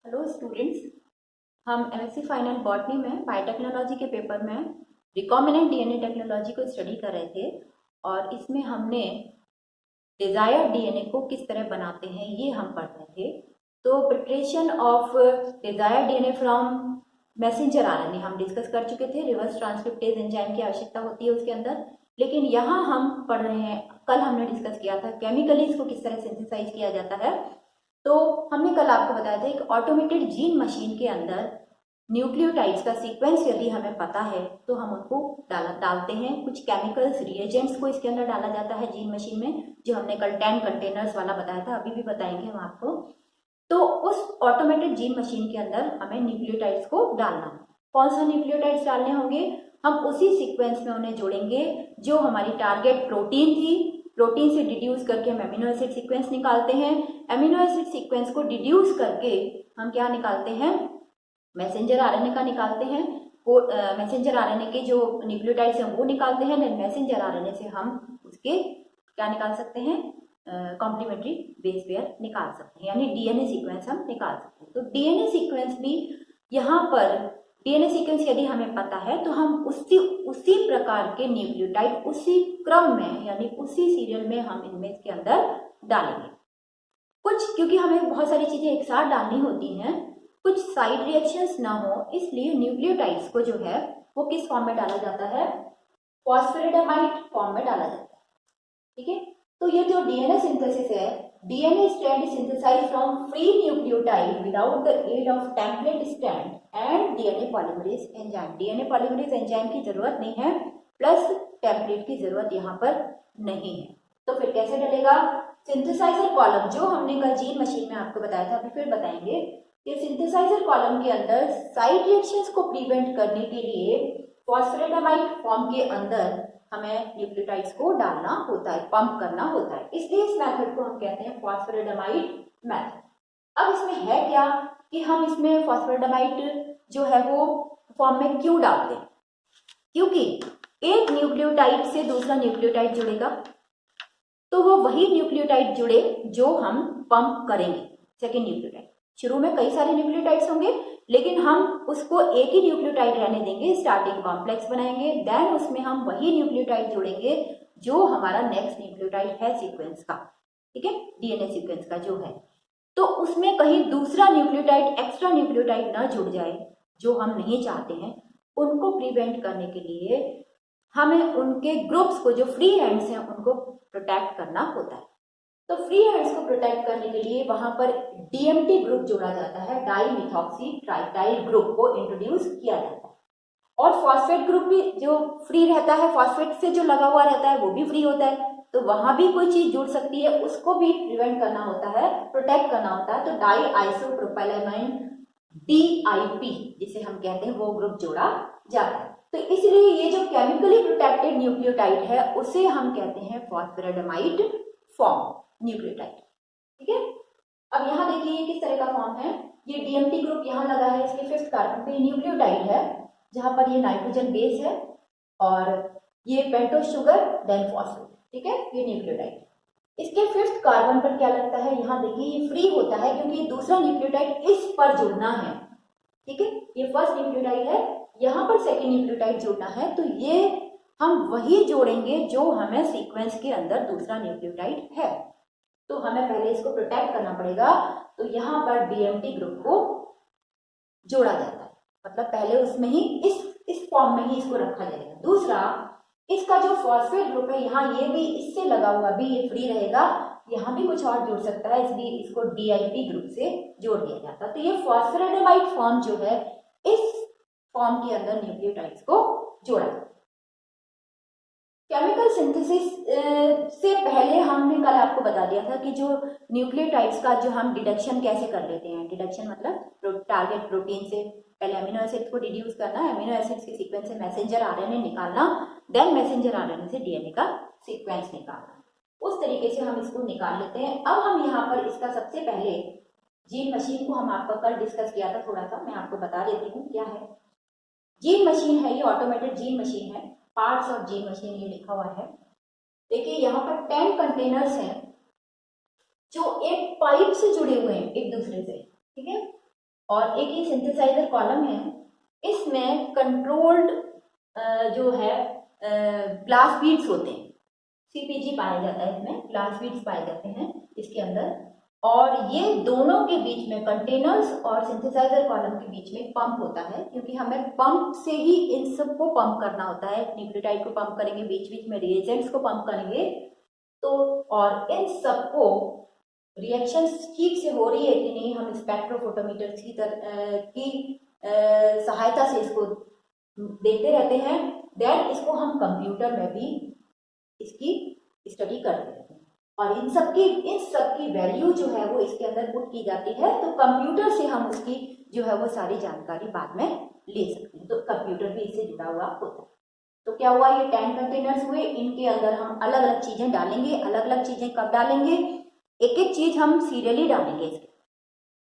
Hello students, हम MSc final botany में biotechnology के पेपर में रिकॉम्बिनेंट डीएनए टेक्नोलॉजी को स्टडी कर रहे थे और इसमें हमने डिजायर्ड डीएनए को किस तरह बनाते हैं ये हम पढ़ रहे थे। तो preparation of desired DNA from messenger RNA हम डिस्कस कर चुके थे। रिवर्स ट्रांसक्रिप्टेज एंजाइम की आवश्यकता होती है उसके अंदर, लेकिन यहाँ हम पढ़ रहे हैं, कल हमने डिस्कस किया था केमिकली इसको किस तरह सिंथेसाइज किया जाता है। तो हमने कल आपको बताया था एक ऑटोमेटेड जीन मशीन के अंदर न्यूक्लियोटाइड्स का सीक्वेंस यदि हमें पता है तो हम उनको डालते हैं। कुछ केमिकल्स रिएजेंट्स को इसके अंदर डाला जाता है जीन मशीन में, जो हमने कल 10 कंटेनर्स वाला बताया था, अभी भी बताएंगे हम आपको। तो उस ऑटोमेटेड जीन मशीन के अंदर हमें न्यूक्लियोटाइड्स को डालना है। कौन सा न्यूक्लियोटाइड्स डालने होंगे? हम उसी सीक्वेंस में उन्हें जोड़ेंगे जो हमारी टारगेट प्रोटीन थी। प्रोटीन से डिड्यूस करके हम एमिनो एसिड सीक्वेंस निकालते हैं। एमिनो एसिड सीक्वेंस को डिड्यूस करके हम क्या निकालते हैं? मैसेंजर आरएनए का निकालते हैं। मैसेंजर आरएनए के जो न्यूक्लियोटाइड्स हैं वो निकालते हैं। मैसेंजर आरएनए से हम उसके क्या निकाल सकते हैं? कॉम्प्लीमेंट्री बेस पेयर निकाल सकते हैं, यानी डीएनए सीक्वेंस हम निकाल सकते हैं। तो डीएनए सीक्वेंस भी यहाँ पर डीएनए सीक्वेंस यदि हमें पता है तो हम उसी प्रकार के न्यूक्लियोटाइड उसी क्रम में यानी उसी सीरियल में हम इनमें के अंदर डालेंगे। कुछ क्योंकि हमें बहुत सारी चीजें एक साथ डालनी होती हैं, कुछ साइड रिएक्शंस ना हो, इसलिए न्यूक्लियोटाइड्स को जो है वो किस फॉर्म में डाला जाता है? फॉस्फोरेडामाइड फॉर्म में डाला जाता है। ठीक है, तो ये जो डीएनए सिंथेसिस है, DNA strand is synthesized from free nucleotide without the aid of template strand and DNA polymerase enzyme. DNA polymerase enzyme की जरूरत नहीं है, प्लस टेम्पलेट की जरूरत यहाँ पर नहीं है। तो फिर कैसे डलेगा? सिंथेसाइजर कॉलम जो हमने कल जीन मशीन में आपको बताया था, अभी फिर बताएंगे कि सिंथेसाइजर कॉलम के अंदर साइड रिएक्शंस को प्रिवेंट करने के लिए फॉस्फोरेडामाइड फॉर्म के अंदर हमें न्यूक्लियोटाइड्स को डालना होता है, पंप करना होता है, इसलिए इस मेथड को हम कहते हैं फॉस्फोरेडामाइड मेथड। अब इसमें है क्या कि हम इसमें फॉस्फोरेडामाइड जो है वो फॉर्म में क्यों डालते हैं? क्योंकि एक न्यूक्लियोटाइड से दूसरा न्यूक्लियोटाइड जुड़ेगा तो वो वही न्यूक्लियोटाइड जुड़े जो हम पंप करेंगे। सेकेंड न्यूक्लियोटाइड, शुरू में कई सारे न्यूक्लियोटाइड्स होंगे लेकिन हम उसको एक ही न्यूक्लियोटाइड रहने देंगे, स्टार्टिंग कॉम्प्लेक्स बनाएंगे, देन उसमें हम वही न्यूक्लियोटाइड जोड़ेंगे जो हमारा नेक्स्ट न्यूक्लियोटाइड है सीक्वेंस का। ठीक है, डीएनए सीक्वेंस का जो है, तो उसमें कहीं दूसरा न्यूक्लियोटाइड एक्स्ट्रा न्यूक्लियोटाइड ना जुड़ जाए जो हम नहीं चाहते हैं। उनको प्रिवेंट करने के लिए हमें उनके ग्रुप्स को, जो फ्री एंड्स हैं, उनको प्रोटेक्ट करना होता है। तो फ्री एंड्स को प्रोटेक्ट करने के लिए वहां पर डीएमटी ग्रुप जोड़ा जाता है, डाई मिथॉक्सी ट्राइटाइल ग्रुप को इंट्रोड्यूस किया जाता है। और फॉस्फेट ग्रुप भी जो फ्री रहता है, फॉस्फेट से जो लगा हुआ रहता है वो भी फ्री होता है, तो वहां भी कोई चीज जुड़ सकती है, उसको भी प्रिवेंट करना होता है, प्रोटेक्ट करना होता है। तो डाई आइसोप्रोपाइलामाइन DIP जिसे हम कहते हैं वो ग्रुप जोड़ा जाता है। तो इसलिए ये जो केमिकली प्रोटेक्टेड न्यूक्लियोटाइड है उसे हम कहते हैं फॉस्फोरेडामाइड फॉर्म न्यूक्लियोटाइड। ठीक है, अब यहाँ देखिए ये किस तरह का फॉर्म है। ये डीएमटी ग्रुप यहाँ लगा है, इसके 5th कार्बन पे न्यूक्लियोटाइड है जहां पर ये नाइट्रोजन बेस है और ये पेंटोस शुगर देन फॉस्फेट। ठीक है, ये न्यूक्लियोटाइड, इसके 5th कार्बन पर क्या लगता है? यहाँ देखिए ये फ्री होता है क्योंकि दूसरा न्यूक्लियोटाइड इस पर जुड़ना है। ठीक है, ये फर्स्ट न्यूक्लियोटाइड है, यहाँ पर सेकेंड न्यूक्लियोटाइड जुड़ना है, तो ये हम वही जोड़ेंगे जो हमें सीक्वेंस के अंदर दूसरा न्यूक्लियोटाइड है। तो हमें पहले इसको प्रोटेक्ट करना पड़ेगा, तो यहाँ पर डीएमटी ग्रुप को जोड़ा जाता है, मतलब पहले उसमें ही इस फॉर्म में ही इसको रखा जाएगा। दूसरा, इसका जो फॉस्फेट ग्रुप है यहाँ, ये भी इससे लगा हुआ भी ये फ्री रहेगा, यहाँ भी कुछ और जुड़ सकता है, इसलिए इसको DIP ग्रुप से जोड़ दिया जाता है। तो ये फॉस्फोरेडामाइड फॉर्म जो है इस फॉर्म के अंदर न्यूक्लियोटाइड्स को जोड़ा जाता है। केमिकल सिंथेसिस से पहले हमने कल आपको बता दिया था कि जो न्यूक्लियोटाइड्स का जो हम डिडक्शन कैसे कर लेते हैं। डिडक्शन मतलब टारगेट प्रोटीन से पहले अमीनो एसिड को डिड्यूस करना, अमीनो एसिड्स के सीक्वेंस से मैसेंजर आरएनए निकालना, देन मैसेंजर आरएनए से डीएनए का सीक्वेंस निकालना। उस तरीके से हम इसको निकाल लेते हैं। अब हम यहाँ पर इसका सबसे पहले जीन मशीन को हम आपका कल डिस्कस किया था, थोड़ा सा मैं आपको बता देती हूँ क्या है। जीन मशीन है, ये ऑटोमेटेड जीन मशीन है, पार्ट्स ऑफ जीन मशीन ये लिखा हुआ है। देखिए यहाँ पर 10 कंटेनर्स हैं जो एक पाइप से जुड़े हुए हैं एक दूसरे से। ठीक है, और एक ये सिंथेसाइजर कॉलम है, इसमें कंट्रोल्ड जो है ग्लास बीड्स होते हैं, सीपीजी पाया जाता है, इसमें ग्लास बीड्स पाए जाते हैं इसके अंदर। और ये दोनों के बीच में, कंटेनर्स और सिंथेसाइजर कॉलम के बीच में पंप होता है, क्योंकि हमें पंप से ही इन सबको पंप करना होता है। न्यूक्लियोटाइड को पंप करेंगे, बीच बीच में रिएजेंट्स को पंप करेंगे, तो और इन सबको रिएक्शन ठीक से हो रही है कि नहीं, हम स्पेक्ट्रोफोटोमीटर की सहायता से इसको देखते रहते हैं। देन इसको हम कंप्यूटर में भी इसकी स्टडी करते हैं, और इन सबकी वैल्यू जो है वो इसके अंदर पुट की जाती है, तो कंप्यूटर से हम उसकी जो है वो सारी जानकारी बाद में ले सकते हैं। तो कंप्यूटर भी इससे जुड़ा हुआ होता है। तो क्या हुआ, ये 10 कंटेनर्स हुए, इनके अंदर हम अलग अलग चीजें डालेंगे। अलग अलग चीजें कब डालेंगे, एक एक चीज हम सीरियली डालेंगे। इसके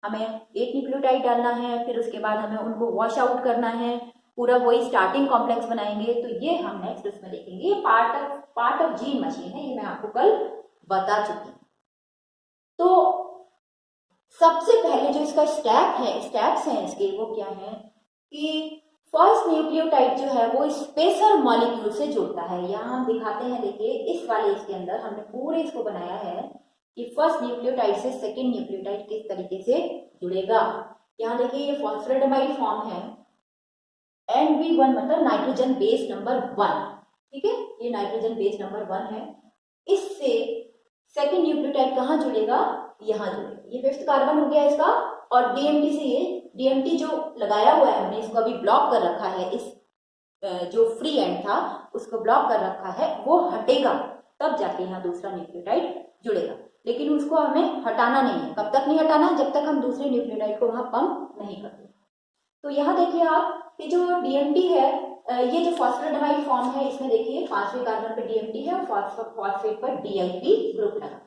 हमें एक न्यूक्लियोटाइड डालना है, फिर उसके बाद हमें उनको वॉश आउट करना है, पूरा वही स्टार्टिंग कॉम्प्लेक्स बनाएंगे। तो ये हम नेक्स्ट उसमें देखेंगे। ये पार्ट ऑफ जीन मशीन है, ये मैं आपको कल बता चुकी हूँ। तो सबसे पहले जो इसका स्टेप्स हैं इसके, वो क्या है कि फर्स्ट न्यूक्लियोटाइड जो है वो स्पेसर मॉलिक्यूल से जुड़ता है। यहाँ हम दिखाते हैं, देखिए इस वाले इसके अंदर हमने पूरे इसको बनाया है कि फर्स्ट न्यूक्लियोटाइड से सेकेंड न्यूक्लियोटाइड किस तरीके से जुड़ेगा। यहाँ देखिए ये फॉस्फेटामाइड फॉर्म है, NB1 मतलब नाइट्रोजन बेस नंबर 1, ठीक है, ये नाइट्रोजन बेस नंबर 1 है। इससे सेकेंड न्यूक्लियोटाइड कहाँ जुड़ेगा, यहाँ जुड़ेगा। ये 5th कार्बन हो गया इसका, और DMT से ये DMT जो लगाया हुआ है हमने, इसको अभी ब्लॉक कर रखा है, इस जो फ्री एंड था उसको ब्लॉक कर रखा है, वो हटेगा तब जाके यहाँ दूसरा न्यूक्लियोटाइड जुड़ेगा। लेकिन उसको हमें हटाना नहीं है। कब तक नहीं हटाना, जब तक हम दूसरे न्यूक्लियोटाइड को वहां पंप नहीं करते। तो यहाँ देखिए आप, ये जो DMT है, ये जो फॉस्फेटामाइड फॉर्म है, इसमें देखिए 5वें कार्बन पर DMT है और फॉस्फेट पर DIP ग्रुप लगा।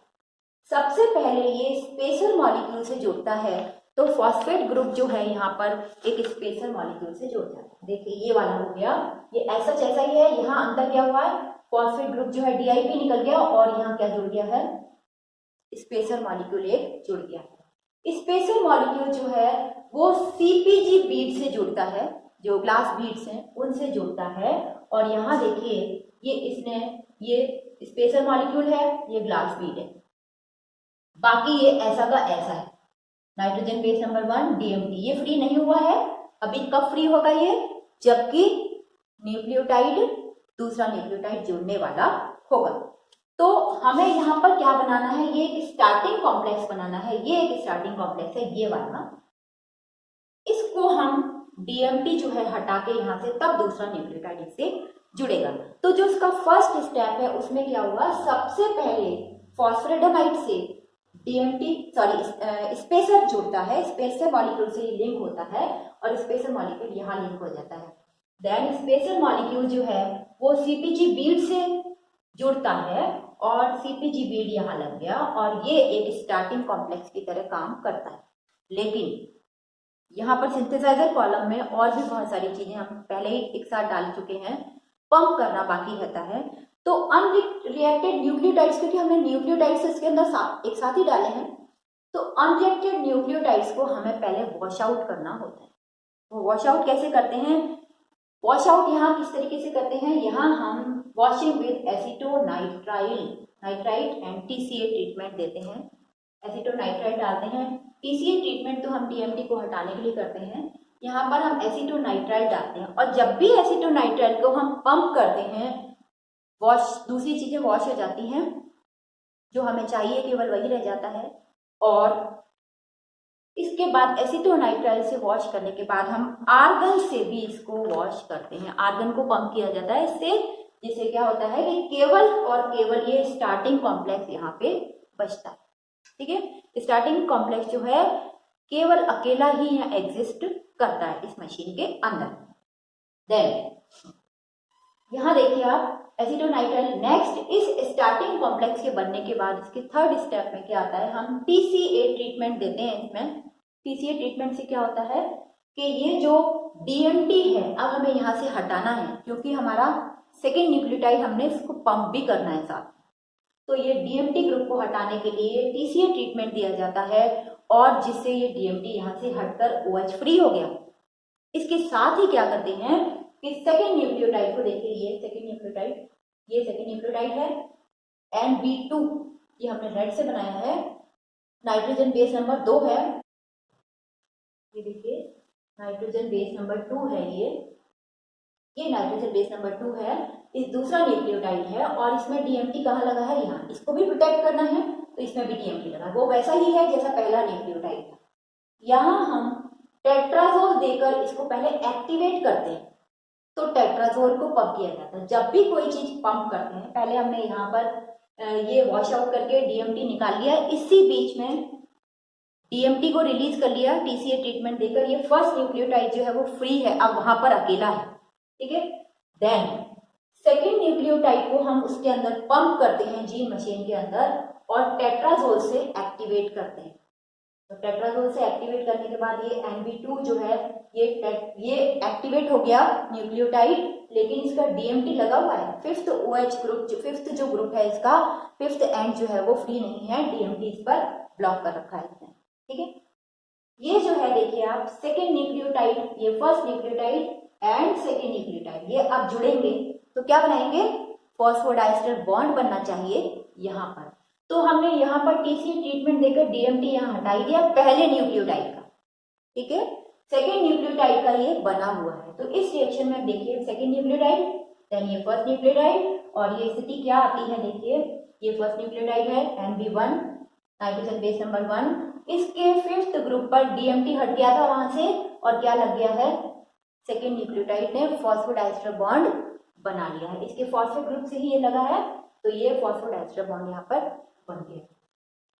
सबसे पहले ये स्पेसर मॉलिक्यूल से जुड़ता है, तो फॉस्फेट ग्रुप जो है यहाँ पर एक स्पेसर मॉलिक्यूल से जुड़ जाता है। देखिए ये वाला हो गया, ये ऐसा जैसा ही है। यहाँ अंदर क्या हुआ है, फॉस्फेट ग्रुप जो है DIP निकल गया, और यहाँ क्या जुड़ गया है, स्पेसर मॉलिक्यूल एक जुड़ गया है। स्पेसर मॉलिक्यूल जो है वो CPG बीड से जुड़ता है, जो ग्लास बीड्स हैं उनसे जुड़ता है। और यहाँ देखिए ये स्पेसर मॉलिक्यूल है, ये ग्लास बीड है, बाकी ये ऐसा का ऐसा है। नाइट्रोजन बेस नंबर 1 DMT ये फ्री नहीं हुआ है। अभी कब फ्री होगा ये, जबकि न्यूक्लियोटाइड दूसरा न्यूक्लियोटाइड जुड़ने वाला होगा। तो हमें यहाँ पर क्या बनाना है, ये एक स्टार्टिंग कॉम्प्लेक्स बनाना है। ये एक स्टार्टिंग कॉम्प्लेक्स है, ये वाला। इसको हम DMT जो है हटा के यहाँ से, तब दूसरा न्यूक्लियोटाइड इससे जुड़ेगा। तो जो इसका फर्स्ट स्टेप है उसमें क्या हुआ, सबसे पहले फॉस्फेटामाइड से स्पेसर जुड़ता है, स्पेसर मॉलिक्यूल से लिंक होता है, और स्पेसर मॉलिक्यूल यहाँ लिंक हो जाता है। देन स्पेसर मॉलिक्यूल जो है वो CPG बीड से जुड़ता है, और CPG बीड यहाँ लग गया, और ये एक स्टार्टिंग कॉम्प्लेक्स की तरह काम करता है। लेकिन यहाँ पर सिंथेसाइजर कॉलम में और भी बहुत सारी चीजें हम पहले ही एक साथ डाल चुके हैं, पंप करना बाकी रहता है। तो अनरिएक्टेड न्यूक्लियोटाइड्स, क्योंकि हमने न्यूक्लियोटाइड्स इसके अंदर एक साथ ही डाले हैं, तो अनरिएक्टेड न्यूक्लियोटाइड्स को हमें पहले वॉश आउट करना होता है। वो वॉश आउट कैसे करते हैं, वॉश आउट यहाँ किस तरीके से करते हैं, यहाँ हम washing with nitrite and TCA treatment देते हैं। एसीटोनाइट्राइट डालते हैं। TCA ट्रीटमेंट तो हम DMT को हटाने के लिए करते हैं, यहाँ पर हम एसीटोनाइट्राइट डालते हैं। और जब भी एसीटोनाइट्राइट को हम पंप करते हैं, दूसरी चीजें वॉश हो जाती हैं, जो हमें चाहिए केवल वही रह जाता है। और इसके बाद एसीटोनाइट्राइल से वॉश करने के बाद हम आर्गन से भी इसको वॉश करते हैं, आर्गन को पंप किया जाता है इससे, जिससे क्या होता है कि केवल और केवल ये स्टार्टिंग कॉम्प्लेक्स यहाँ पे बचता है। ठीक है, स्टार्टिंग कॉम्प्लेक्स जो है केवल अकेला ही यहाँ एग्जिस्ट करता है इस मशीन के अंदर। देन यहाँ देखिए आप एसीटोनाइट्राइल। नेक्स्ट, इस स्टार्टिंग कॉम्प्लेक्स के बनने के बाद इसके थर्ड स्टेप में क्या आता है, हम TCA ट्रीटमेंट देते हैं इसमें। TCA ट्रीटमेंट से क्या होता है कि ये जो DMT है अब हमें यहाँ से हटाना है, क्योंकि हमारा सेकेंड न्यूक्लियोटाइड हमने इसको पंप भी करना है साथ। तो ये DMT ग्रुप को हटाने के लिए TCA ट्रीटमेंट दिया जाता है, और जिससे ये DMT यहाँ से हटकर OH फ्री हो गया। इसके साथ ही क्या करते हैं कि सेकेंड न्यूक्लियोटाइड को देखिए, ये सेकेंड न्यूक्लियोटाइड है NB2, ये हमने रेड से बनाया है, नाइट्रोजन बेस नंबर 2 है, ये देखिए नाइट्रोजन बेस नंबर 2 है, ये नाइट्रोजन बेस नंबर 2 है, इस दूसरा न्यूक्लियोटाइड है और इसमें DMT कहाँ लगा है, यहाँ। इसको भी प्रोटेक्ट करना है तो इसमें भी DMT लगा, वो वैसा ही है जैसा पहला न्यूक्लियोटाइड था। यहाँ हम टेट्राजोल देकर इसको पहले एक्टिवेट करते हैं, तो टेट्राजोल को पंप किया जाता है। जब भी कोई चीज पंप करते हैं, पहले हमने यहाँ पर ये वॉश आउट करके DMT निकाल लिया, इसी बीच में DMT को रिलीज कर लिया TCA ट्रीटमेंट देकर, ये फर्स्ट न्यूक्लियोटाइड जो है वो फ्री है, अब वहां पर अकेला है, ठीक है। देन सेकेंड न्यूक्लियोटाइड को हम उसके अंदर पंप करते हैं जीन मशीन के अंदर और टेट्राजोल से एक्टिवेट करते हैं। तो टेट्राजोल से एक्टिवेट करने के बाद ये NB2 जो है ये एक्टिवेट हो गया न्यूक्लियोटाइड, लेकिन इसका DMT लगा हुआ है। फिफ्थ OH ग्रुप, फिफ्थ जो ग्रुप है इसका फिफ्थ एंड जो है वो फ्री नहीं है, DMT इस पर ब्लॉक कर रखा है इसने, ठीक है। ये जो है देखिए आप सेकेंड न्यूक्लियोटाइड, ये first nucleotide and second nucleotide, ये अब जुड़ेंगे तो क्या बनाएंगे, फॉस्फोडाइस्टर बॉन्ड बनना चाहिए यहाँ पर। तो हमने यहाँ पर TCA ट्रीटमेंट देकर DMT यहाँ हटा दिया पहले न्यूक्लियोटाइड का, ठीक है। सेकेंड न्यूक्लियोटाइड का ये बना हुआ है, तो इस रिएक्शन में देखिए सेकेंड न्यूक्लियोटाइड देन ये फर्स्ट न्यूक्लियोटाइड, और ये स्थिति क्या आती है देखिए, ये फर्स्ट न्यूक्लियोटाइड है NB1 नाइट्रोजन बेस नंबर 1, इसके फिफ्थ ग्रुप पर DMT हट गया था वहां से और क्या लग गया है, सेकेंड न्यूक्लियोटाइड ने फॉस्फोडाइस्टर बॉन्ड बना लिया है, इसके फॉस्फेट ग्रुप से ही ये लगा है, तो ये फॉस्फोडाइस्टर बॉन्ड यहाँ पर बन गया।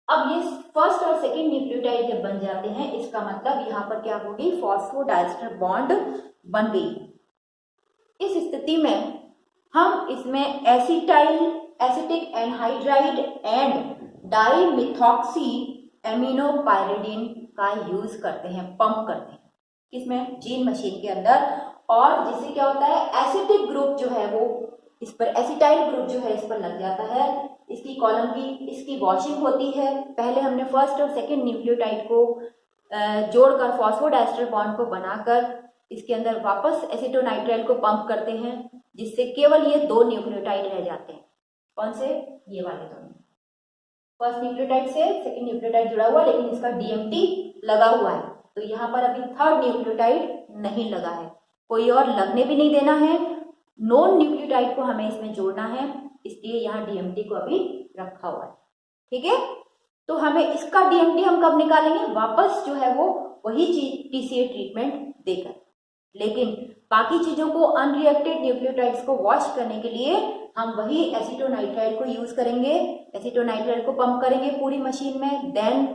अब ये फर्स्ट और सेकेंड न्यूक्लियोटाइड जब बन जाते हैं, इसका मतलब यहाँ पर क्या होगी, फॉस्फोडाइस्टर बॉन्ड बन गई। इस स्थिति में हम इसमें एसिटिक एनहाइड्राइड एंड डाइमिथॉक्सी एमिनोपाइरिडीन का यूज करते हैं, पंप करते हैं किसमें, जीन मशीन के अंदर, और जिससे क्या होता है एसिटिक ग्रुप जो है वो इस पर, एसिटाइल ग्रुप जो है इस पर लग जाता है, इसकी कॉलम की इसकी वॉशिंग होती है। पहले हमने फर्स्ट और सेकेंड न्यूक्लियोटाइड को जोड़कर फॉस्फोडाइस्टर बॉन्ड को बनाकर इसके अंदर वापस एसिटोनाइट्राइल को पंप करते हैं, जिससे केवल ये दो न्यूक्लियोटाइड रह जाते हैं। कौन से, ये वाले दोनों, फर्स्ट न्यूक्लियोटाइड से सेकेंड न्यूक्लियोटाइड जुड़ा हुआ लेकिन इसका DMT लगा हुआ है, तो यहाँ पर अभी थर्ड न्यूक्लियोटाइड नहीं लगा है, कोई और लगने भी नहीं देना है, नॉन न्यूक्लियोटाइड को हमें इसमें जोड़ना है, इसलिए यहाँ DMT को अभी रखा हुआ है, ठीक है। तो हमें इसका DMT हम कब निकालेंगे, वापस जो है वो वही चीज TCA ट्रीटमेंट देकर, लेकिन बाकी चीजों को अनरिएक्टेड न्यूक्लियोटाइड्स को वॉश करने के लिए हम वही एसिटोनाइट्राइल को यूज करेंगे, एसिटोनाइट्राइल को पंप करेंगे पूरी मशीन में, देन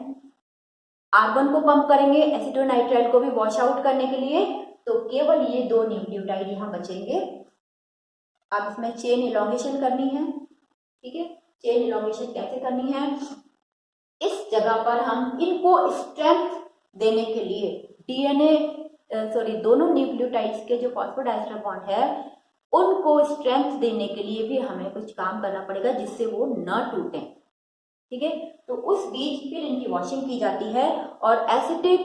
आर्गन को पंप करेंगे एसिटोनाइट्राइल को भी वॉश आउट करने के लिए, तो केवल ये दो न्यूक्लियोटाइड यहाँ बचेंगे। अब इसमें चेन इलॉन्गेशन करनी है, ठीक है। चेन इलॉन्गेशन कैसे करनी है, इस जगह पर हम इनको स्ट्रेंथ देने के लिए दोनों न्यूक्लियोटाइड्स के जो फॉस्फोडाइस्टर बॉन्ड है उनको स्ट्रेंथ देने के लिए भी हमें कुछ काम करना पड़ेगा जिससे वो न टूटें, ठीक है। तो उस बीच फिर इनकी वॉशिंग की जाती है और एसिटिक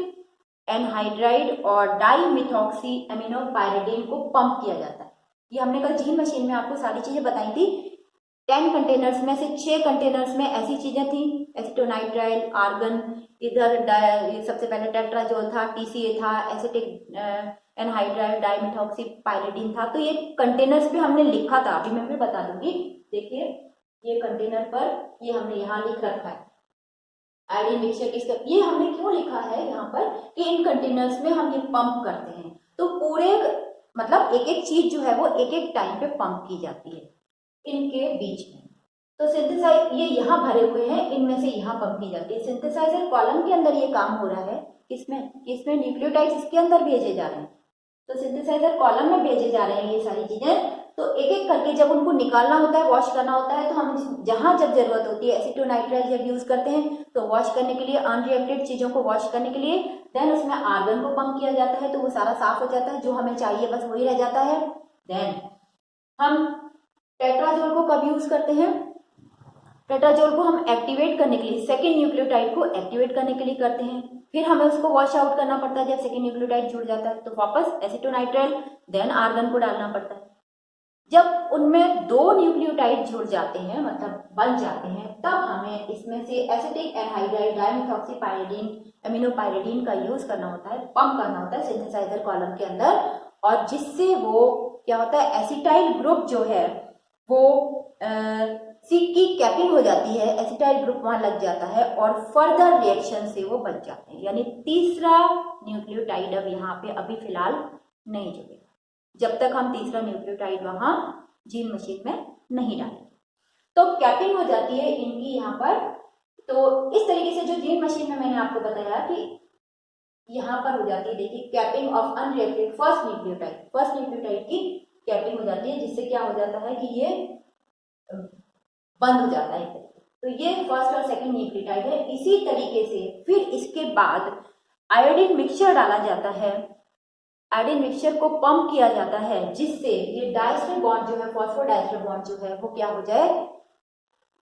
एनहाइड्राइड और डाइमिथॉक्सी एमिनोपाइरिडीन को पंप किया जाता है। ये हमने कल जीन मशीन में आपको सारी चीजें बताई थी। 10 कंटेनर्स में से 6 कंटेनर्स में ऐसी चीजें थी, एसिटोनाइट्राइल, आर्गन, इधर सबसे पहले टेट्राजोल था, TCA था, एसिटिक एनहाइड्राइड, डाइमिथॉक्सीपाइरिडीन था। तो ये कंटेनर्स पे हमने लिखा था, अभी मैं फिर बता दूंगी। देखिए ये कंटेनर पर ये हमने यहाँ लिख रखा है आयोडीन मिक्सचर किसका, ये हमने क्यों लिखा है यहाँ पर कि इन कंटेनर्स में हम ये पंप करते हैं, तो पूरे मतलब एक एक चीज जो है वो एक एक टाइम पे पंप की जाती है इनके बीच में। तो सिंथेसाइज ये यहाँ भरे हुए हैं, इनमें से यहाँ पंप की जाती है। सिंथेसाइजर कॉलम के अंदर ये काम हो रहा है, किसमें न्यूक्लियोटाइड्स इसके अंदर भेजे जा रहे हैं, तो सिंथेसाइजर कॉलम में भेजे जा रहे हैं ये सारी चीजें। तो एक एक करके जब उनको निकालना होता है, वॉश करना होता है, तो हम जहां जब जरूरत होती है एसिटोनाइट्राइल जब यूज करते हैं तो वॉश करने के लिए, अनरिएक्टेड चीजों को वॉश करने के लिए, देन उसमें आर्गन को पंप किया जाता है तो वो सारा साफ हो जाता है, जो हमें चाहिए बस वही रह जाता है। देन हम टेट्राजोल को कब यूज करते हैं, टेट्राजोल को हम एक्टिवेट करने के लिए, सेकेंड न्यूक्लियोटाइड को एक्टिवेट करने के लिए करते हैं, फिर हमें उसको वॉश आउट करना पड़ता है। जब सेकेंड न्यूक्लियोटाइड जुड़ जाता है तो वापस एसीटोनाइट्राइल देन आर्गन को डालना पड़ता है। जब उनमें दो न्यूक्लियोटाइड जुड़ जाते हैं, मतलब बन जाते हैं, तब हमें इसमें से एसिटिक एनहाइड्राइड डाइमिथॉक्सीपाइरिडीन एमिनोपाइरिडीन का यूज करना होता है, पंप करना होता है सिंथेसाइजर कॉलम के अंदर, और जिससे वो क्या होता है, एसिटाइल ग्रुप जो है वो सी की कैपिंग हो जाती है, एसिटाइल ग्रुप वहां लग जाता है और फर्दर रिएक्शन से वो बच जाते हैं। यानी तीसरा न्यूक्लियोटाइड अब यहाँ पे अभी फिलहाल नहीं जुड़ेगा जब तक हम तीसरा न्यूक्लियोटाइड वहां जीन मशीन में नहीं डालेंगे। तो कैपिंग हो जाती है इनकी यहाँ पर। तो इस तरीके से जो जीन मशीन में मैंने आपको बताया कि यहाँ पर हो जाती है, देखिए capping of unreacted first nucleotide की कैपिंग हो जाती है, जिससे क्या हो जाता है कि ये बंद हो जाता है। तो ये फर्स्ट और सेकंड न्यूक्लियोटाइड है। इसी तरीके से फिर इसके बाद आयोडीन मिक्सचर डाला जाता है, आयोडीन मिक्सचर को पंप किया जाता है, जिससे ये डायस्टर बॉन्ड जो है, फॉस्फोडायस्टर बॉन्ड जो है वो क्या हो जाए,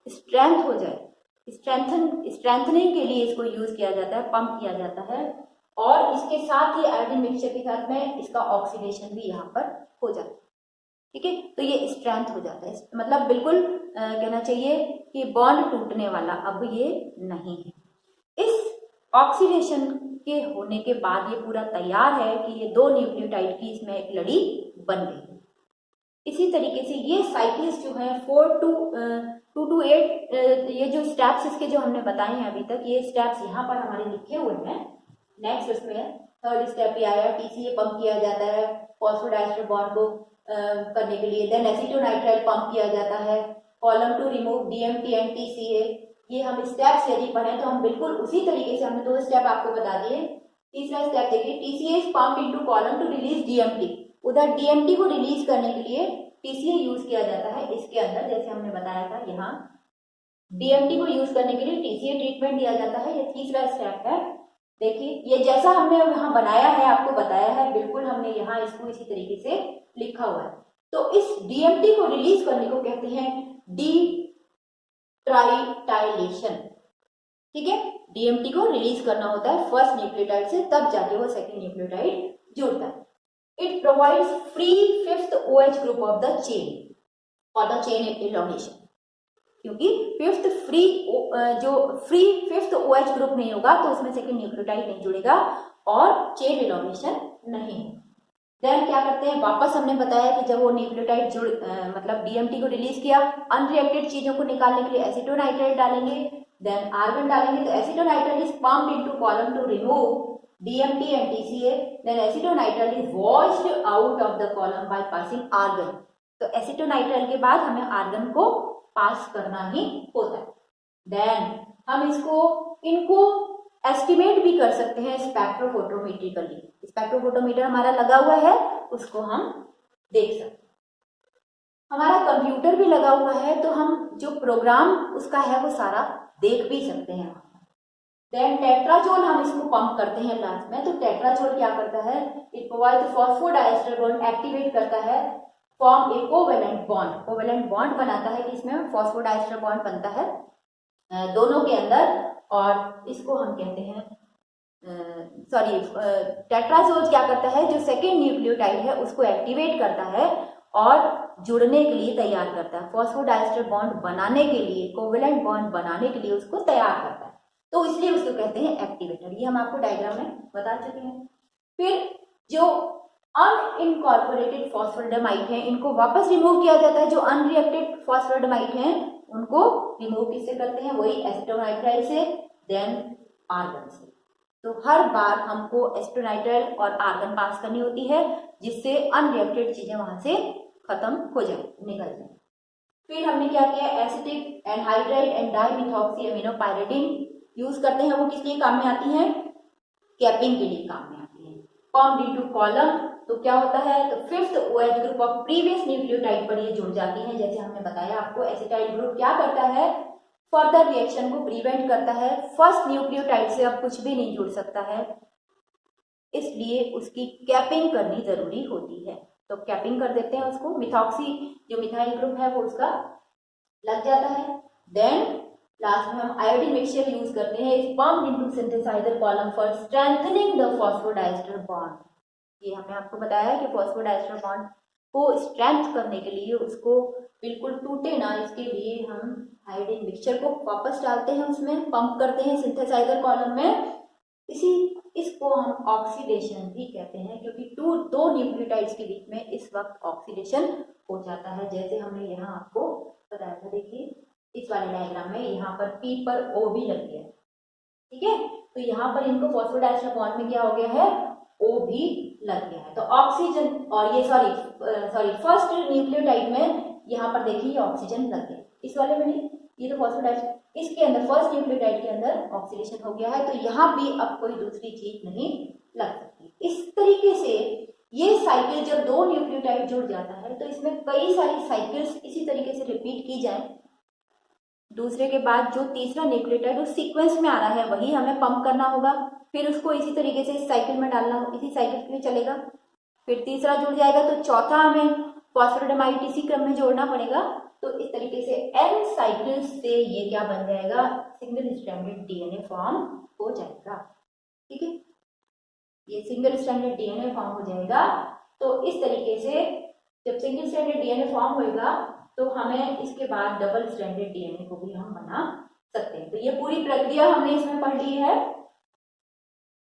स्ट्रेंथ हो जाए। स्ट्रेंथनिंग के लिए इसको यूज किया जाता है, पंप किया जाता है, और इसके साथ ही आयोडीन मिक्सचर के साथ में इसका ऑक्सीडेशन भी यहाँ पर हो जाता है। ठीक है, तो ये स्ट्रेंथ हो जाता है, मतलब बिल्कुल कहना चाहिए कि बॉन्ड टूटने वाला अब ये नहीं है। इस ऑक्सीडेशन के होने के बाद ये पूरा तैयार है कि ये दो न्यूक्लियोटाइड की इसमें एक लड़ी बन गई। इसी तरीके से ये साइकिल्स जो है 4 to 8 ये जो स्टेप्स इसके जो हमने बताए हैं अभी तक, ये स्टेप्स यहाँ पर हमारे लिखे हुए हैं। नेक्स्ट उसमें थर्ड स्टेप ये आया, टीसीए पंप किया जाता है फॉस्फोडाइस्टर बॉन्ड को करने के लिए, देन एसीटोनाइट्राइल पंप किया जाता है, column to remove DMT and TCA. ये हम स्टेप्स यदि पढ़े तो हम बिल्कुल उसी तरीके से, हमने 2 स्टेप आपको बता दिए। तीसरा स्टेप देखिए, TCA is pump into column to release DMT. उधर डीएमटी को रिलीज करने के लिए टीसीए यूज किया जाता है इसके अंदर, जैसे हमने बताया था यहाँ डीएमटी को यूज करने के लिए टीसीए ट्रीटमेंट दिया जाता है। ये तीसरा स्टेप है। देखिए ये जैसा हमने यहाँ बनाया है, आपको बताया है, बिल्कुल हमने यहाँ इसको इसी तरीके से लिखा हुआ है। तो इस डीएमटी को रिलीज करने को कहते हैं डीट्राइटाइलेशन। ठीक है, डीएमटी को रिलीज करना होता है फर्स्ट न्यूक्लियोटाइड से, तब जाके वो सेकंड न्यूक्लियोटाइड जुड़ता है। It provides free fifth OH group of the chain और द चेन एलोंगेशन, क्योंकि फिफ्थ OH ग्रुप नहीं होगा तो उसमें सेकंड न्यूक्लियोटाइड नहीं जुड़ेगा और चेन एलोंगेशन नहीं। देन क्या करते हैं, वापस हमने बताया कि जब वो न्यूक्लियोटाइड मतलब डीएमटी को रिलीज किया, अनरिएक्टेड चीजों को निकालने के लिए एसीटोनाइट्राइल डालेंगे, देन आर्गन डालेंगे। तो acetonitrile is pumped into column to remove DMT and TCA, then acetonitrile is washed out of the column by passing argon। तो एसीटोनाइट्राइल के बाद हमें आर्गन को पास करना ही होता है। देन हम इनको एस्टिमेट भी कर सकते हैं स्पेक्ट्रोफोटोमेट्रिकली। स्पेक्ट्रोफोटोमीटर हमारा लगा हुआ है, उसको हम देख सकते हैं। हमारा कंप्यूटर भी लगा हुआ है, तो हम जो प्रोग्राम उसका है वो सारा देख भी सकते हैं। देन टेट्राजोल हम इसको पंप करते हैं लास्ट में। तो टेट्राजोल क्या करता है, it provide phosphodiester bond, activate करता है, फॉर्म ए कोवेलेंट बॉन्ड, कोवेलेंट बॉन्ड बनाता है कि इसमें फॉस्फोडाइस्टर बॉन्ड बनता है दोनों के अंदर, और इसको हम कहते हैं टेट्राजोल क्या करता है, जो सेकेंड न्यूक्लियोटाइड है उसको एक्टिवेट करता है और जुड़ने के लिए तैयार करता है, फॉस्फोडाइस्टर बॉन्ड बनाने के लिए, कोवेलेंट बॉन्ड बनाने के लिए उसको तैयार करता है, तो इसलिए उसको कहते हैं एक्टिवेटर। ये हम आपको डायग्राम में बता चुके हैं। फिर जो अनइनकॉर्पोरेटेड फॉस्फोरेटामाइड है, इनको वापस रिमूव किया जाता है। जो अनरिएक्टेड फॉस्फोरेटामाइड है उनको रिमूव किससे करते हैं, वही एसीटोनाइट्राइल से, देन आर्गन से। तो हर बार हमको एसीटोनाइट्राइल और आर्गन पास करनी होती है, जिससे अनरिएक्टेड चीजें वहां से खत्म हो जाए, निकल जाए। फिर हमने क्या किया, एसिटिक एनहाइड्राइड एंड डाइमिथॉक्सी एमिनोपाइरिडीन यूज करते हैं। वो किस लिए काम में आती है, कैपिंग के लिए काम में आती है। पंप्ड इनटू कॉलम, तो क्या होता है, तो fifth OH group of previous nucleotide पर ये जुड़ जाती है। जैसे हमने बताया आपको, एसिटाइल ग्रुप क्या करता है, फर्दर रिएक्शन को प्रिवेंट करता है। फर्स्ट न्यूक्लियोटाइड से अब कुछ भी नहीं जुड़ सकता है, इसलिए उसकी कैपिंग करनी जरूरी होती है। तो कैपिंग कर देते हैं उसको, मिथॉक्सी जो मिथाइल ग्रुप है वो उसका लग जाता है। देन लास्ट में हम आयोडीन मिक्सचर यूज करते हैं, is pumped into synthesizer column for strengthening the phosphodiester bond. ये हमने आपको बताया है कि फॉस्फोडाइस्टर बॉन्ड को स्ट्रेंथ करने के लिए, उसको बिल्कुल टूटे ना, इसके लिए हम आयोडीन मिक्सचर को वापस डालते हैं, उसमें पंप करते हैं सिंथेसाइजर कॉलम में। इसको हम ऑक्सीडेशन भी कहते हैं, क्योंकि दो न्यूक्लियोटाइड्स के बीच में इस वक्त ऑक्सीडेशन हो जाता है, जैसे हमने यहाँ आपको बताया था। देखिए इस वाले डायग्राम में यहाँ पर P पर O भी लग गया है, ठीक है। तो यहाँ पर इनको फॉस्फोडाइस्टर बॉन्ड में क्या हो गया है, O भी लग गया है। तो ऑक्सीजन, और ये सॉरी फर्स्ट न्यूक्लियोटाइड में यहाँ पर देखिए ऑक्सीजन लग गया, इस वाले में नहीं, ये तो फॉस्फोडाइस्टर, इसके अंदर फर्स्ट न्यूक्लियोटाइड के अंदर ऑक्सीडेशन हो गया है, तो यहाँ भी अब कोई दूसरी चीज नहीं लग सकती। इस तरीके से ये साइकिल जब दो न्यूक्लियोटाइड जुड़ जाता है तो इसमें कई सारी साइकिल्स इसी तरीके से रिपीट की जाए, दूसरे के बाद जो तीसरा न्यूक्लियोटाइड उस सीक्वेंस में आ रहा है वही हमें पंप करना होगा, फिर उसको इसी तरीके से इस साइकिल में डालना होगा, इसी साइकिल में चलेगा, फिर तीसरा जुड़ जाएगा तो चौथा हमें फॉस्फोडाइमाइड इसी क्रम में जोड़ना पड़ेगा। तो इस तरीके से n साइकिल से ये क्या बन जाएगा, सिंगल स्ट्रैंडेड डीएनए फॉर्म हो जाएगा, ठीक है। ये सिंगल स्ट्रैंडेड डीएनए फॉर्म हो जाएगा। तो इस तरीके से जब सिंगल स्ट्रैंडेड डीएनए फॉर्म होएगा तो हमें इसके बाद डबल स्ट्रैंडेड डीएनए को भी हम बना सकते हैं। तो ये पूरी प्रक्रिया हमने इसमें पढ़ ली है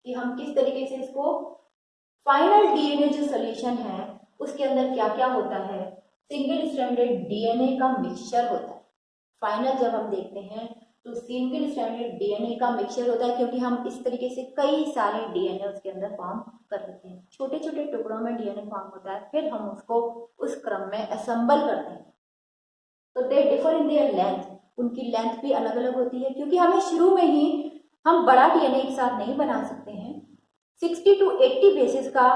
कि हम किस तरीके से इसको, फाइनल डीएनए जो सोल्यूशन है उसके अंदर क्या क्या होता है, सिंगल स्ट्रैंडेड डीएनए का मिक्सचर होता है। फाइनल जब हम देखते हैं तो सिंगल स्ट्रैंडेड डीएनए का मिक्सचर होता है, क्योंकि हम इस तरीके से कई सारे डीएनए उसके अंदर फॉर्म कर लेते हैं, छोटे छोटे टुकड़ों में डीएनए फॉर्म होता है, फिर हम उसको उस क्रम में असेंबल करते हैं। तो they differ in their length, उनकी लेंथ भी अलग अलग होती है, क्योंकि हमें शुरू में ही हम बड़ा डीएनए एक साथ नहीं बना सकते हैं। 60 to 80 बेसिस का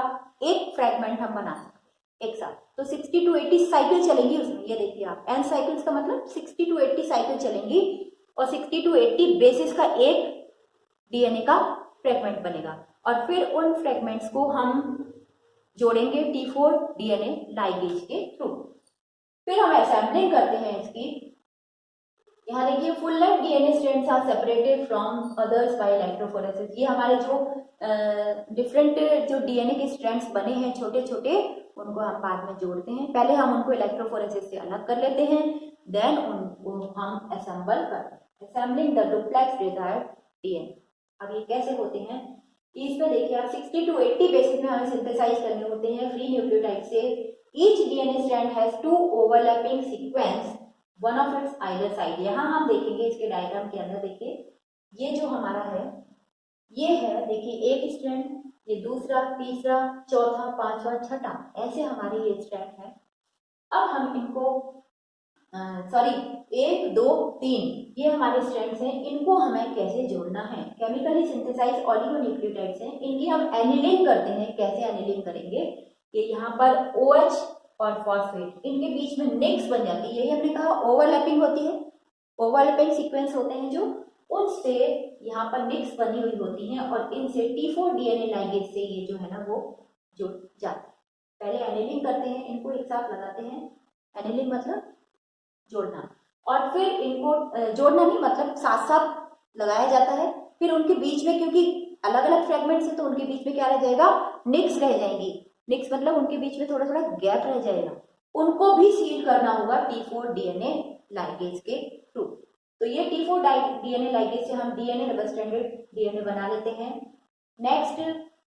एक फ्रेगमेंट हम बना सकते हैं एक साथ, तो 60 to 80 साइकिल चलेंगी उसमें। ये देखिए आप, n साइकिल्स का मतलब 60 to 80 साइकिल चलेंगी और 60 to 80 बेसिस का एक डीएनए का फ्रेगमेंट बनेगा, और फिर उन फ्रेगमेंट्स को हम जोड़ेंगे T4 डीएनए लाइगेज के थ्रू। फिर हम असेंबलिंग करते हैं इसकी। यहाँ देखिए full length DNA strands are separated from others by electrophoresis. ये हमारे जो डिफरेंट जो डीएनए के स्ट्रैंड्स बने हैं छोटे छोटे, उनको हम बाद में जोड़ते हैं। पहले हम उनको इलेक्ट्रोफोरेसिस से अलग कर लेते हैं, देन उनको हम असेंबल करते हैं, assembling the duplex desired DNA. अब ये कैसे होते हैं, इसमें देखिए आप 60 to 80 बेसिस में हमें सिंथेसाइज करने होते हैं फ्री न्यूक्लियोटाइड से। Each DNA strand has two overlapping sequence, one of its either side। यहाँ हम देखेंगे इसके डायग्राम के अंदर, देखिए ये जो हमारा है ये है, देखिए एक स्ट्रैंड, ये दूसरा, तीसरा, चौथा, पांचवा, छठा, ऐसे हमारे ये स्ट्रैंड है। अब हम इनको सॉरी 1 2 3 ये हमारे स्ट्रैंड्स हैं, इनको हमें कैसे जोड़ना है। केमिकली सिंथेसाइज ऑलिगोन्यूक्लियोटाइड्स हैं, इनकी हम एनिलिंग करते हैं। कैसे एनिलिंग करेंगे, ये यहाँ पर OH और फॉस्फेट, इनके बीच में निक्स बन जाती है। यही हमने कहा ओवरलैपिंग होती है, ओवरलैपिंग सीक्वेंस होते हैं जो, उनसे यहाँ पर निक्स बनी हुई होती हैं और इनसे T4 डीएनए लाइगेज से ये जो है ना वो जुड़ जाते हैं। पहले एनिलिंग करते हैं, इनको एक साथ लगाते हैं, एनिलिंग मतलब जोड़ना, और फिर इनको जोड़ना नहीं मतलब साथ साथ लगाया जाता है। फिर उनके बीच में, क्योंकि अलग अलग फ्रेगमेंट्स है तो उनके बीच में क्या रह जाएगा, निक्स रह जाएंगी। निक्स मतलब उनके बीच में थोड़ा थोड़ा गैप रह जाएगा, उनको भी सील करना होगा T4 डीएनए लाइगेज के थ्रू। तो ये T4 डीएनए लाइगेज से हम डीएनए डबल स्ट्रैंडेड डीएनए बना लेते हैं। नेक्स्ट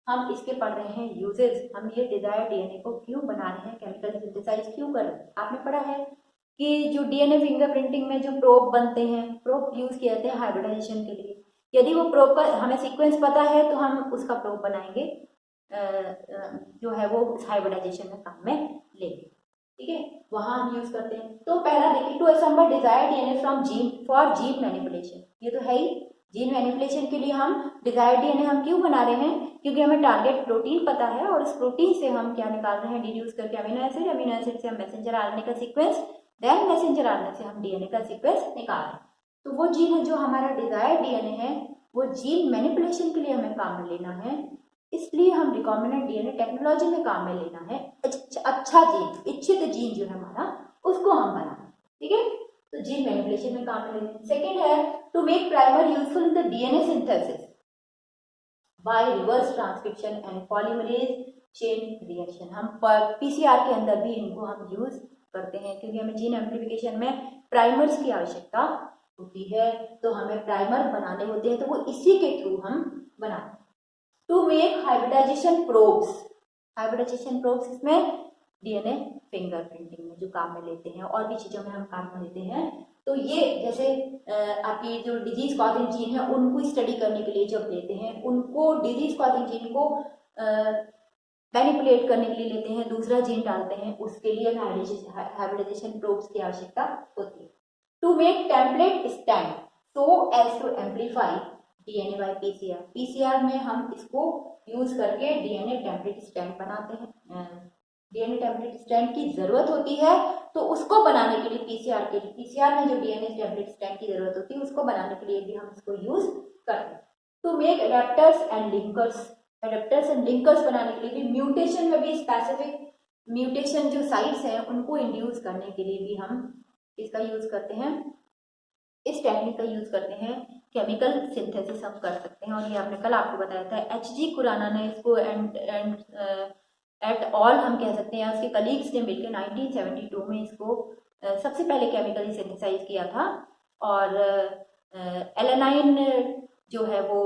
हम इसके पढ़ रहे हैं यूजेस, हम ये डिजायर्ड डीएनए को क्यों बना रहे हैं, केमिकल सिंथेसाइज क्यों कर रहे हैं। आपने पढ़ा है कि जो डीएनए फिंगरप्रिंटिंग में जो प्रोब बनते हैं, प्रोब यूज किए जाते हैं हाइब्रिडाइजेशन के लिए। यदि वो प्रोब का हमें सीक्वेंस पता है तो हम उसका प्रोब बनाएंगे, जो है वो हाइब्रिडाइजेशन में काम में लेंगे, ठीक है, वहां हम यूज करते हैं। तो पहला देखिए, to assemble desired DNA from gene for gene manipulation, ये तो है ही। जीन मैनिपुलेशन के लिए हम डिजायर्ड डीएनए हम क्यों बना रहे हैं, क्योंकि हमें टारगेट प्रोटीन पता है और उस प्रोटीन से हम क्या निकाल रहे हैं, डिड्यूस करके अमीनो एसिड, अमीनो एसिड से हम मैसेंजर आरएनए का सीक्वेंस, देन मैसेंजर आरएनए से हम डीएनए का सीक्वेंस निकाल रहे हैं। तो वो जीन है जो हमारा डिजायर्ड डीएनए है, वो जीन मैनिपुलेशन के लिए हमें काम में लेना है, इसलिए हम रिकॉम्बिनेंट डीएनए टेक्नोलॉजी में काम में लेना है। अच्छा जीन, इच्छित जीन जो है हमारा, उसको हम बनाना, ठीक है। तो जीन मैनिपुलेशन में काम में लेते हैं। सेकेंड है to make primer useful in the DNA synthesis by reverse transcription and polymerase chain reaction. हम पीसीआर के अंदर भी इनको हम यूज करते हैं, क्योंकि हमें जीन एम्प्लीफिकेशन में प्राइमर्स की आवश्यकता होती है, तो हमें प्राइमर बनाने होते हैं, तो वो इसी के थ्रू हम बनाते हैं। To make hybridization probes, hybridization probes इसमें डीएनए फिंगरप्रिंटिंग में जो काम में लेते हैं, और भी चीजों में हम काम में लेते हैं। तो ये जैसे आपकी जो डिजीज कॉजिंग जीन है उनको स्टडी करने के लिए जब लेते हैं, उनको डिजीज कॉजिंग जीन को मैनिपुलेट करने के लिए लेते हैं, दूसरा जीन डालते हैं, उसके लिए हाइब्रिडाइजेशन प्रोब्स की आवश्यकता होती है। To make template stand so as to amplify DNA by PCR, PCR में हम इसको यूज करके डीएनए टेम्पलेट स्टैंड बनाते हैं। डीएनए टेम्पलेट स्टैंड की जरूरत होती है, तो उसको बनाने के लिए पीसीआर में जो डीएनए टेम्पलेट स्टैंड की जरूरत होती है उसको बनाने के लिए भी हम इसको यूज करते हैं। To make adapters and linkers, adapters and linkers बनाने के लिए भी, म्यूटेशन में भी स्पेसिफिक म्यूटेशन जो साइट्स हैं उनको इंड्यूस करने के लिए भी हम इसका यूज करते हैं, इस टेक्निक का यूज करते हैं। केमिकल सिंथेसिस हम कर सकते हैं, और ये आपने कल आपको बताया था, एचजी खुराना ने इसको एट ऑल हम कह सकते हैं, उसके कलीग्स ने मिलकर 1972 में इसको सबसे पहले केमिकली सिंथेसाइज किया था, और एलेनाइन जो है वो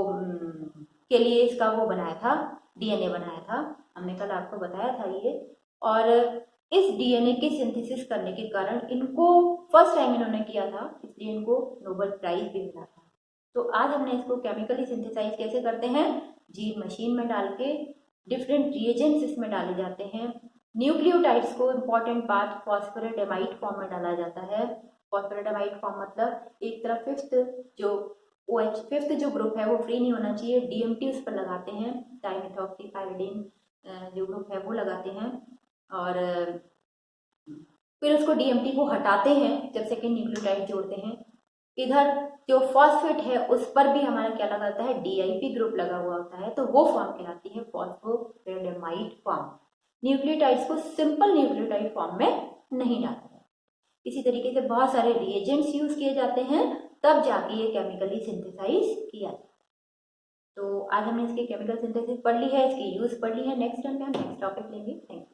के लिए इसका वो बनाया था, डीएनए बनाया था, हमने कल आपको बताया था ये। और इस डीएनए के सिंथेसिस करने के कारण इनको फर्स्ट टाइम इन्होंने किया था, इसलिए इनको नोबेल प्राइज भी मिला था। तो आज हमने इसको केमिकली सिंथेसाइज कैसे करते हैं, जीन मशीन में डाल के डिफरेंट रिएजेंट्स इसमें डाले जाते हैं। न्यूक्लियोटाइड्स को इम्पॉर्टेंट बात फॉस्फोरेटामाइड फॉर्म में डाला जाता है। फॉस्फोरेटामाइड फॉर्म मतलब एक तरफ फिफ्थ जो ग्रुप है वो फ्री नहीं होना चाहिए, डीएमटी उस पर लगाते हैं, डाइमेथॉक्सीपाइरिडीन जो ग्रुप है वो लगाते हैं, और फिर उसको डीएमटी को हटाते हैं जब सेकेंड न्यूक्लियोटाइड जोड़ते हैं। इधर जो फॉस्फेट है उस पर भी हमारा क्या लगा होता है, डीआईपी ग्रुप लगा हुआ होता है, तो वो फॉर्म कहलाती है फॉस्फोरेटामाइड फॉर्म। न्यूक्लियोटाइड्स को सिंपल न्यूक्लियोटाइड फॉर्म में नहीं डालते हैं। इसी तरीके से बहुत सारे रिएजेंट्स यूज किए जाते हैं, तब जाके ये केमिकली सिंथेसाइज किया जाता है। तो आज हमने इसकी केमिकल सिंथेसिस पढ़ ली है, इसकी यूज पढ़ ली है। नेक्स्ट टाइम पे हम नेक्स्ट टॉपिक लेंगे। Thank you.